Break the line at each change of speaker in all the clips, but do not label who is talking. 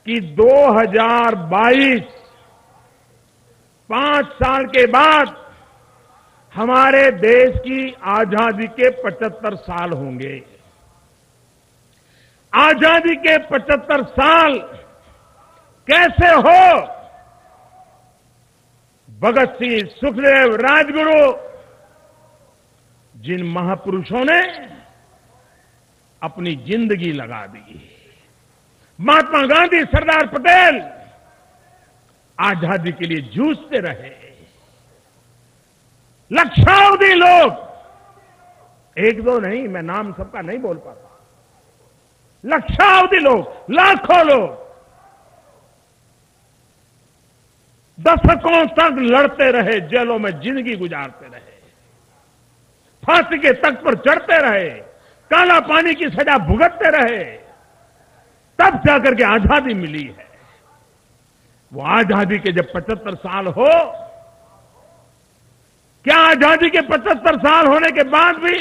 कि 2022 5 साल के बाद हमारे देश की आजादी के 75 साल होंगे। आजादी के 75 साल कैसे हो? भगत सिंह, सुखदेव, राजगुरु, जिन महापुरुषों ने अपनी जिंदगी लगा दी। महात्मा गांधी, सरदार पटेल आजादी के लिए जूझते रहे। लक्षावधि लोग, एक दो नहीं, मैं नाम सबका नहीं बोल पाता, लक्षावधि लोग, लाखों लोग दशकों तक लड़ते रहे, जेलों में जिंदगी गुजारते रहे, फांसी के तख्त पर चढ़ते रहे, काला पानी की सजा भुगतते रहे, तब जाकर के आजादी मिली है। वो आजादी के जब 75 साल हो, क्या आजादी के 75 साल होने के बाद भी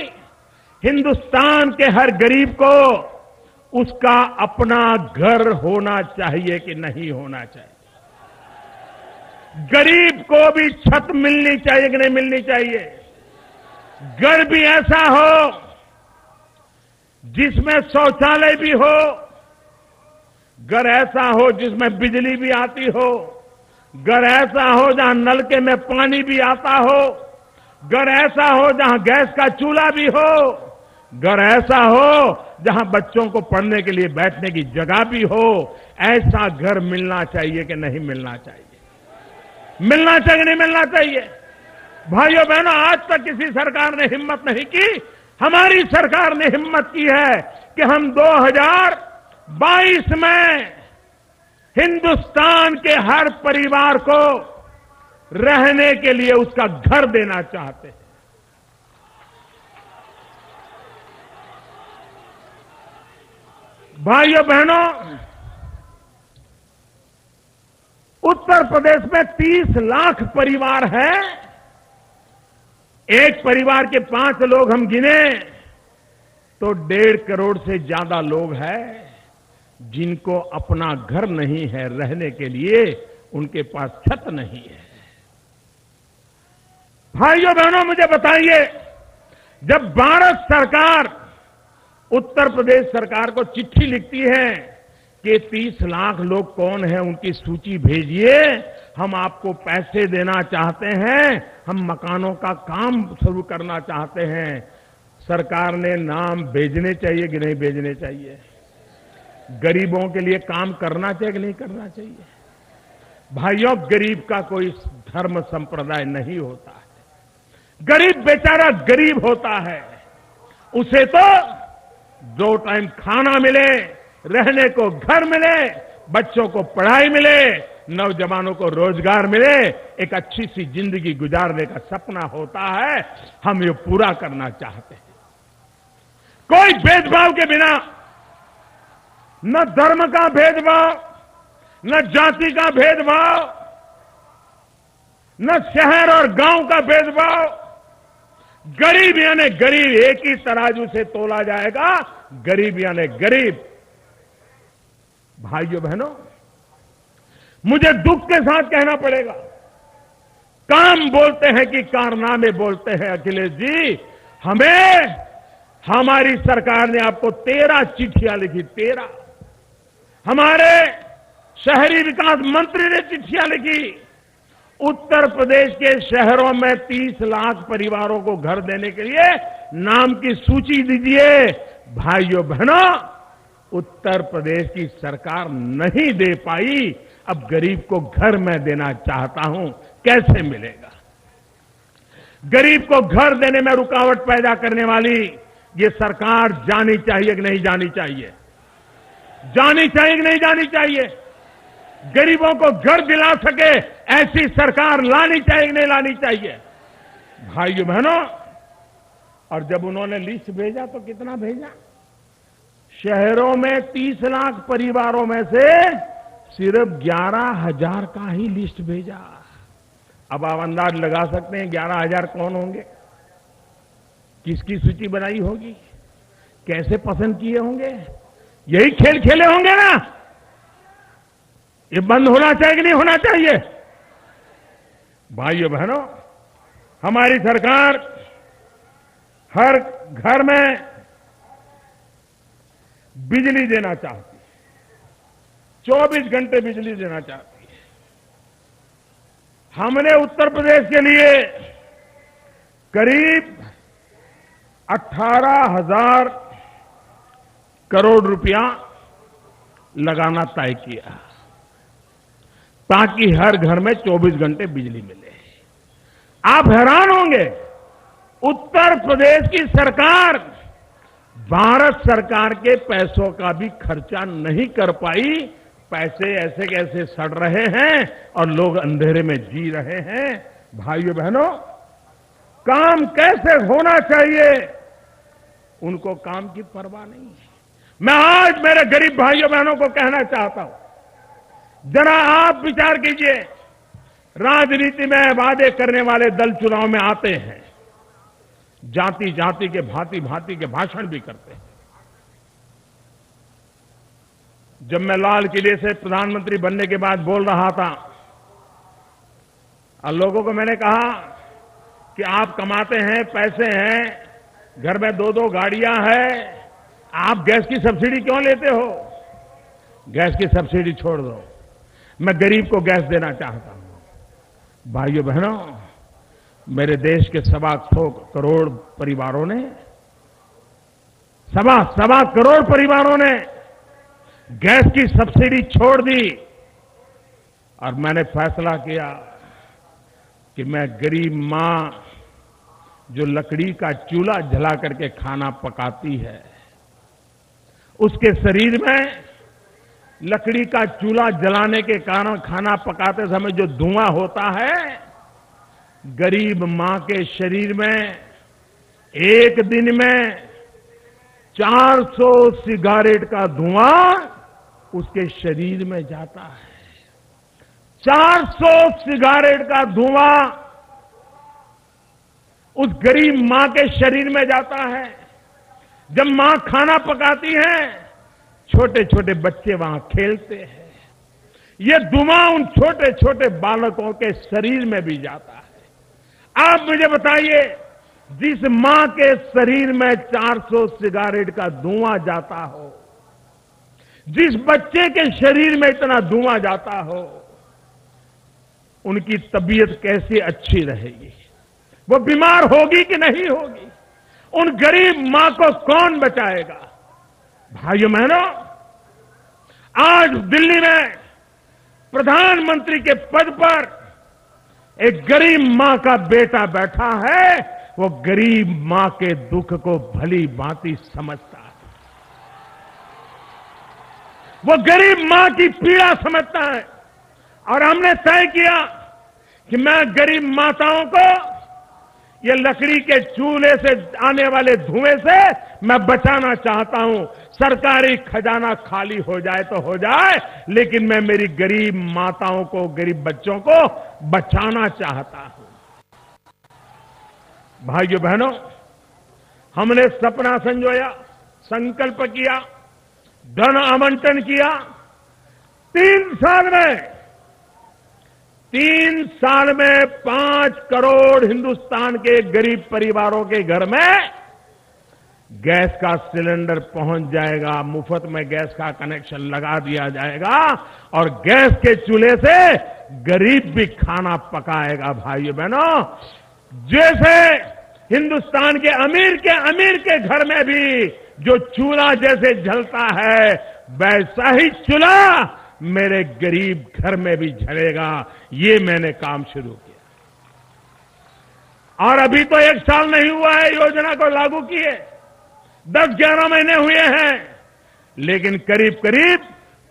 हिंदुस्तान के हर गरीब को उसका अपना घर होना चाहिए कि नहीं होना चाहिए? गरीब को भी छत मिलनी चाहिए कि नहीं मिलनी चाहिए? घर भी ऐसा हो जिसमें शौचालय भी हो, घर ऐसा हो जिसमें बिजली भी आती हो, घर ऐसा हो जहां नलके में पानी भी आता हो, घर ऐसा हो जहां गैस का चूल्हा भी हो, घर ऐसा हो जहां बच्चों को पढ़ने के लिए बैठने की जगह भी हो। ऐसा घर मिलना चाहिए कि नहीं मिलना चाहिए? मिलना चाहिए नहीं मिलना चाहिए? भाइयों बहनों, आज तक किसी सरकार ने हिम्मत नहीं की। हमारी सरकार ने हिम्मत की है कि हम 2022 में हिंदुस्तान के हर परिवार को रहने के लिए उसका घर देना चाहते हैं। भाइयों बहनों, उत्तर प्रदेश में 30 लाख परिवार हैं। एक परिवार के 5 लोग हम गिने तो 1.5 करोड़ से ज्यादा लोग हैं जिनको अपना घर नहीं है, रहने के लिए उनके पास छत नहीं है। भाइयों बहनों, मुझे बताइए, जब भारत सरकार उत्तर प्रदेश सरकार को चिट्ठी लिखती है कि 30 लाख लोग कौन हैं, उनकी सूची भेजिए, हम आपको पैसे देना चाहते हैं, हम मकानों का काम शुरू करना चाहते हैं, सरकार ने नाम भेजने चाहिए कि नहीं भेजने चाहिए? गरीबों के लिए काम करना चाहिए कि नहीं करना चाहिए? भाइयों, गरीब का कोई धर्म संप्रदाय नहीं होता है। गरीब बेचारा गरीब होता है, उसे तो 2 टाइम खाना मिले, रहने को घर मिले, बच्चों को पढ़ाई मिले, नौजवानों को रोजगार मिले, एक अच्छी सी जिंदगी गुजारने का सपना होता है। हम ये पूरा करना चाहते हैं। कोई भेदभाव के बिना, न धर्म का भेदभाव, न जाति का भेदभाव, न शहर और गांव का भेदभाव, गरीब यानी गरीब एक ही तराजू से तोला जाएगा, गरीब यानी गरीब। भाइयों बहनों, मुझे दुख के साथ कहना पड़ेगा, काम बोलते हैं कि कारनामे बोलते हैं। अखिलेश जी, हमें हमारी सरकार ने आपको 13 चिट्ठियां लिखी, 13। हमारे शहरी विकास मंत्री ने चिट्ठियां लिखी। उत्तर प्रदेश के शहरों में 30 लाख परिवारों को घर देने के लिए नाम की सूची दीजिए। भाइयों बहनों, उत्तर प्रदेश की सरकार नहीं दे पाई, अब गरीब को घर मैं देना चाहता हूं, कैसे मिलेगा? गरीब को घर देने में रुकावट पैदा करने वाली ये सरकार जानी चाहिए कि नहीं जानी चाहिए? जानी चाहिए कि नहीं जानी चाहिए? गरीबों को घर दिला सके ऐसी सरकार लानी चाहिए कि नहीं लानी चाहिए? भाइयों बहनों, और जब उन्होंने लिस्ट भेजा तो कितना भेजा? शहरों में 30 लाख परिवारों में से सिर्फ 11,000 का ही लिस्ट भेजा। अब आप अंदाज लगा सकते हैं 11,000 कौन होंगे, किसकी सूची बनाई होगी, कैसे पसंद किए होंगे? यही खेल खेले होंगे ना। ये बंद होना चाहिए कि नहीं होना चाहिए? भाइयों बहनों, हमारी सरकार हर घर में बिजली देना चाहती है, 24 घंटे बिजली देना चाहती है। हमने उत्तर प्रदेश के लिए करीब 18,000 करोड़ रुपया लगाना तय किया ताकि हर घर में 24 घंटे बिजली मिले। आप हैरान होंगे, उत्तर प्रदेश की सरकार भारत सरकार के पैसों का भी खर्चा नहीं कर पाई। पैसे ऐसे कैसे सड़ रहे हैं और लोग अंधेरे में जी रहे हैं। भाइयों बहनों, काम कैसे होना चाहिए, उनको काम की परवाह नहीं है। मैं आज मेरे गरीब भाइयों बहनों को कहना चाहता हूं, जरा आप विचार कीजिए, राजनीति में वादे करने वाले दल चुनाव में आते हैं, जाति जाति के भांति भांति के भाषण भी करते हैं। जब मैं लाल किले से प्रधानमंत्री बनने के बाद बोल रहा था और लोगों को मैंने कहा कि आप कमाते हैं, पैसे हैं, घर में 2-2 गाड़ियां हैं, आप गैस की सब्सिडी क्यों लेते हो? गैस की सब्सिडी छोड़ दो, मैं गरीब को गैस देना चाहता हूं। भाइयों बहनों, मेरे देश के 1.25 करोड़ परिवारों ने, 1.25 करोड़ परिवारों ने गैस की सब्सिडी छोड़ दी और मैंने फैसला किया कि मैं गरीब मां जो लकड़ी का चूल्हा जला करके खाना पकाती है, उसके शरीर में लकड़ी का चूल्हा जलाने के कारण खाना पकाते समय जो धुआं होता है, गरीब मां के शरीर में एक दिन में 400 सिगारेट का धुआं उसके शरीर में जाता है। 400 सिगारेट का धुआं उस गरीब मां के शरीर में जाता है। जब मां खाना पकाती है, छोटे छोटे बच्चे वहां खेलते हैं, ये धुआं उन छोटे छोटे बालकों के शरीर में भी जाता है। आप मुझे बताइए, जिस मां के शरीर में 400 सिगारेट का धुआं जाता हो, जिस बच्चे के शरीर में इतना धुआं जाता हो, उनकी तबीयत कैसी अच्छी रहेगी? वो बीमार होगी कि नहीं होगी? उन गरीब मां को कौन बचाएगा? भाइयों बहनों, आज दिल्ली में प्रधानमंत्री के पद पर एक गरीब मां का बेटा बैठा है। वो गरीब मां के दुख को भली भांति समझता है, वो गरीब मां की पीड़ा समझता है। और हमने तय किया कि मैं गरीब माताओं को ये लकड़ी के चूल्हे से आने वाले धुएं से मैं बचाना चाहता हूं। सरकारी खजाना खाली हो जाए तो हो जाए, लेकिन मैं मेरी गरीब माताओं को, गरीब बच्चों को बचाना चाहता हूं। भाइयों बहनों, हमने सपना संजोया, संकल्प किया, धन आवंटन किया। 3 साल में 5 करोड़ हिंदुस्तान के गरीब परिवारों के घर में गैस का सिलेंडर पहुंच जाएगा, मुफ्त में गैस का कनेक्शन लगा दिया जाएगा और गैस के चूल्हे से गरीब भी खाना पकाएगा। भाइयों बहनों, जैसे हिंदुस्तान के अमीर के घर में भी जो चूल्हा जैसे जलता है, वैसा ही चूल्हा मेरे गरीब घर में भी जलेगा। ये मैंने काम शुरू किया और अभी तो 1 साल नहीं हुआ है योजना को लागू किए, 10-11 महीने हुए हैं, लेकिन करीब करीब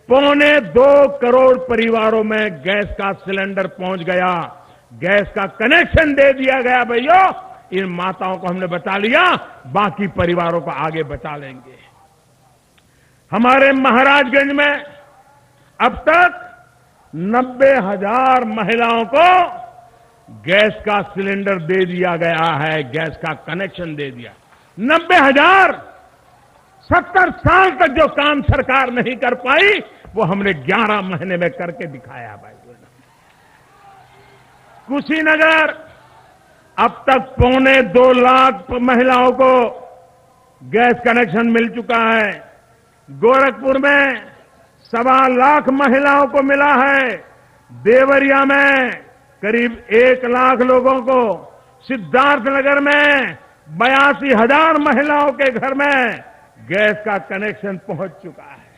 1.25 करोड़ परिवारों में गैस का सिलेंडर पहुंच गया, गैस का कनेक्शन दे दिया गया। भैया, इन माताओं को हमने बचा लिया, बाकी परिवारों को आगे बचा लेंगे। हमारे महाराजगंज में अब तक 90,000 महिलाओं को गैस का सिलेंडर दे दिया गया है, गैस का कनेक्शन दे दिया। 90,000। 70 साल तक जो काम सरकार नहीं कर पाई, वो हमने 11 महीने में करके दिखाया भाई। कुशीनगर अब तक 2.25 लाख महिलाओं को गैस कनेक्शन मिल चुका है। गोरखपुर में 1.25 लाख महिलाओं को मिला है। देवरिया में करीब 1 लाख लोगों को, सिद्धार्थनगर में 82,000 महिलाओं के घर में गैस का कनेक्शन पहुंच चुका है।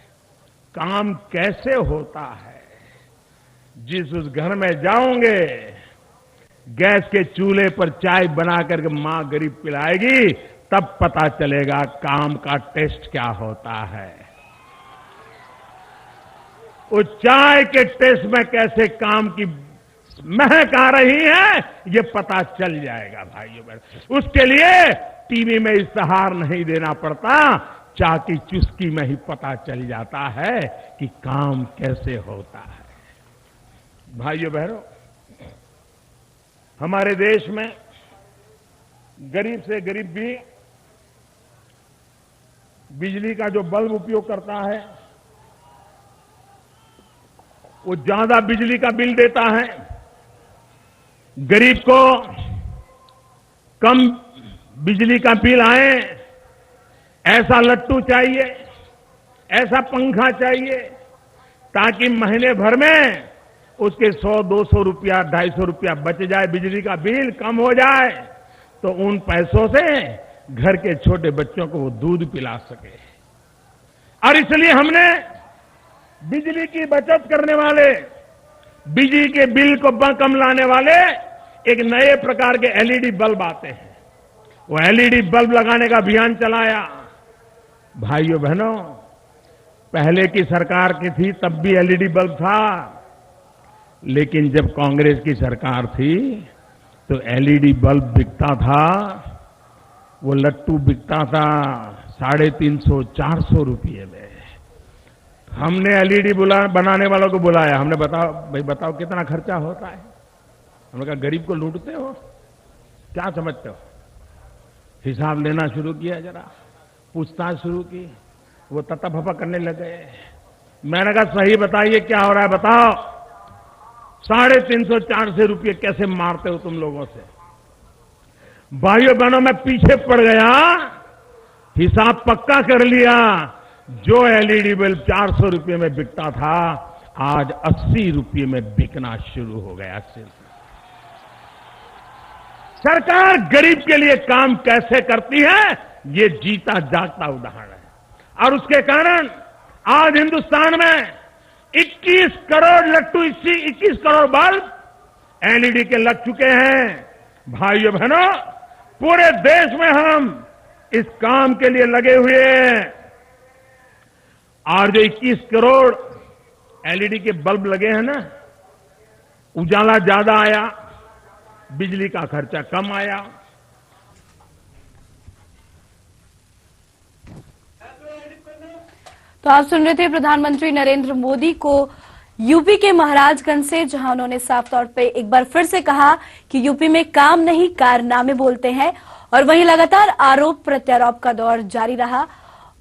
काम कैसे होता है? जिस उस घर में जाओगे, गैस के चूल्हे पर चाय बना करके मां गरीब पिलाएगी, तब पता चलेगा काम का टेस्ट क्या होता है। उस चाय के टेस्ट में कैसे काम की महक आ रही है, ये पता चल जाएगा भाइयों बहनों। उसके लिए टीवी में इश्तेहार नहीं देना पड़ता, चाय की चुस्की में ही पता चल जाता है कि काम कैसे होता है। भाइयों बहनों, हमारे देश में गरीब से गरीब भी बिजली का जो बल्ब उपयोग करता है, वो ज्यादा बिजली का बिल देता है। गरीब को कम बिजली का बिल आए, ऐसा लट्टू चाहिए, ऐसा पंखा चाहिए, ताकि महीने भर में उसके 100-200 रुपया, 250 रुपया बच जाए, बिजली का बिल कम हो जाए, तो उन पैसों से घर के छोटे बच्चों को वो दूध पिला सके। और इसलिए हमने बिजली की बचत करने वाले, बिजली के बिल को कम लाने वाले एक नए प्रकार के एलईडी बल्ब आते हैं, वो एलईडी बल्ब लगाने का अभियान चलाया। भाइयों बहनों, पहले की सरकार की थी तब भी एलईडी बल्ब था, लेकिन जब कांग्रेस की सरकार थी तो एलईडी बल्ब बिकता था, वो लट्टू बिकता था 350-400 रुपये में। हमने एलईडी बनाने वालों को बुलाया, हमने बताओ कितना खर्चा होता है। हमने कहा गरीब को लूटते हो, क्या समझते हो? हिसाब लेना शुरू किया, जरा पूछताछ शुरू की, वो तता भपा करने लगे। मैंने कहा सही बताइए क्या हो रहा है, बताओ। 350-400 रुपये कैसे मारते हो तुम लोगों से? भाइयों बहनों, मैं पीछे पड़ गया, हिसाब पक्का कर लिया। जो एलईडी बल्ब 400 रुपये में बिकता था, आज 80 रुपये में बिकना शुरू हो गया। सरकार गरीब के लिए काम कैसे करती है, ये जीता जागता उदाहरण है। और उसके कारण आज हिंदुस्तान में 21 करोड़ लट्टू, 21 करोड़ बल्ब एलईडी के लग चुके हैं। भाइयों बहनों, पूरे देश में हम इस काम के लिए लगे हुए हैं। और जो 21 करोड़ एलईडी के बल्ब लगे हैं ना, उजाला ज्यादा आया, बिजली का खर्चा कम आया।
तो आप सुन रहे थे प्रधानमंत्री नरेंद्र मोदी को यूपी के महाराजगंज से, जहां उन्होंने साफ तौर पे एक बार फिर से कहा कि यूपी में काम नहीं कारनामे बोलते हैं। और वहीं लगातार आरोप प्रत्यारोप का दौर जारी रहा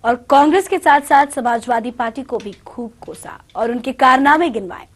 और कांग्रेस के साथ साथ समाजवादी पार्टी को भी खूब कोसा और उनके कारनामे गिनवाए।